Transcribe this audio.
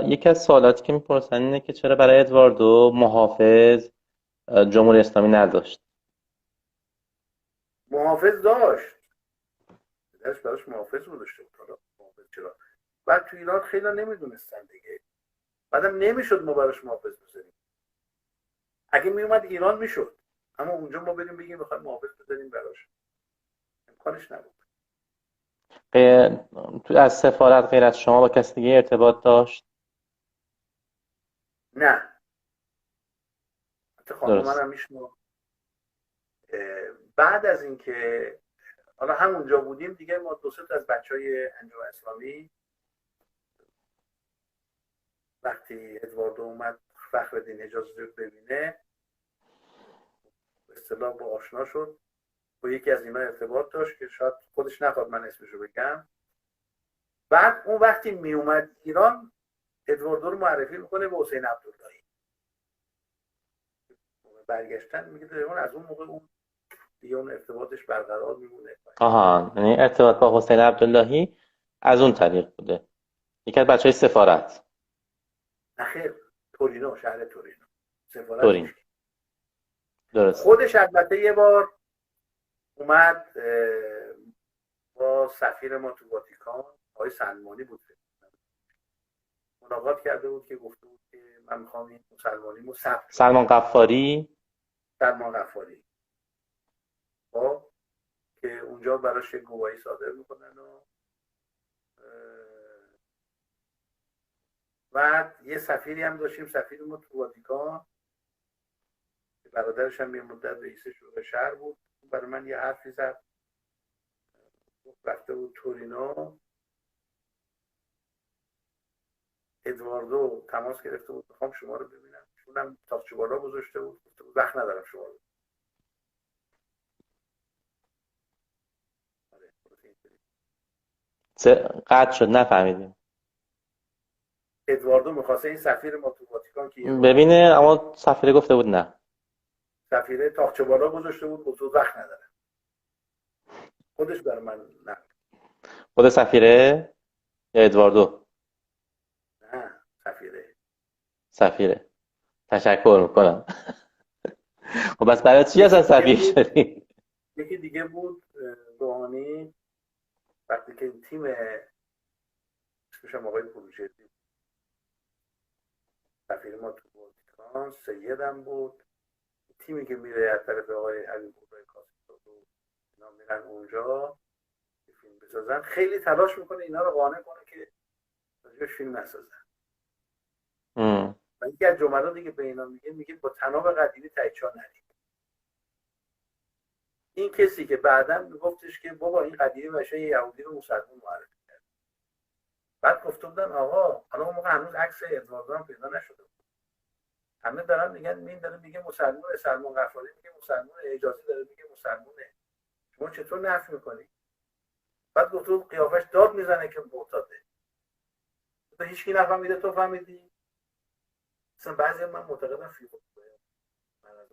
یکی از سوالاتی که میپرسن اینه که چرا برای ادواردو محافظ جمهوری اسلامی نداشت. محافظ داشت، پدرش براش محافظ گذاشته بود. حالا محافظ چرا؟ بعد تو ایران خیلی نمیدونستن دیگه، بعدم نمیشد ما براش محافظ بذاریم. اگه میومد ایران میشد، اما اونجا ما بریم بگیم میخوایم محافظ بذاریم براش، امکانش نبود. تو از سفارت غیر از شما با کسی دیگه ارتباط داشت؟ نه، حتی خانم درست. منم میشنو. بعد از اینکه حالا همونجا بودیم دیگه، ما دو سه تا از بچهای انجمن اسلامی وقتی ادواردو اومد فخرالدین حجازی رو ببینه، به اصطلاح با آشنا شد، با یکی از اینا ارتباط داشت که شاید خودش نخواد من اسمشو بگم. بعد اون وقتی می اومد ایران، ادواردو رو معرفی میکنه به حسین عبداللهی. برگشتن میگه اون از اون موقع اون دیگه اون ارتباطش برقرار میمونه. آها، یعنی ارتباط با حسین عبداللهی از اون طریق بوده، یکی از بچه های سفارت. نخیر، تورینو، شهر تورینو، سفارت تورین. هیچ. درسته. خودش البته یه بار اومد با سفیر ما تو واتیکان، آقای سلمانی بود، ملاقات کرده بود که گفته بود که من میخوام این مسلمانیمو ثبت کنم. سلمان قفاری. سلمان غفاری. خب که اونجا براش گواهی صادر میکنن و بعد یه سفیری هم داشتیم، سفیر ما تو واتیکان، برادرش هم یه مدت رئیس شورای شهر بود. برای من یه حرفی زد، رفته بود تورینو، ادواردو تماس گرفته بود میخوام شما رو ببینم، اونم تاقچه بالا گذاشته بود، گفته بود وقت ندارم شما رو. قطع شد، نفهمیدیم. ادواردو میخواسته این سفیر ما تو واتیکان که یه بار ببینه، اما سفیره گفته بود نه. سفیره تاقچه بالا گذاشته بود، گفته بود وقت ندارم. خودش برای من نه. خود سفیره یا ادواردو؟ نه، سفیره. سفیره. تشکر میکنم. خب بس برای چی یکی اصلا دیگه سفیر بود، شدی؟ روحانی، وقتی که تیم اسمش هم آقای بروجردی، سفیر ما تو واتیکان، سیدم بود، تیمی که میره از طرف آقای علی بودای کاسیتو اینا میرن اونجا فیلم بسازن، خیلی تلاش میکنه اینا رو قانع کنه که راجبش فیلم نسازن. ام. و یکی از جملاتی که به اینا میگه با طناب قدیمی تایچا نرید. این کسی که بعدا میگفتش که بابا این قدیمی بشه یهودی رو مسلمان معرفی کرد. بعد گفته بودن آقا حالا اون موقع هنوز عکس ادواردو هم پیدا نشده بود، همه دارن میگن این داره میگه مسلمان، سلمان غفاری میگه مسلمان، اجازه داره میگه مسلمانه، شما چطور نفی میکنی؟ بعد گفته بود قیافش داد میزنه که معتاده. تو هیچکی نفهمیده، تو فهمیدی؟ مثلا بعضی من معتقدم فیلم هست،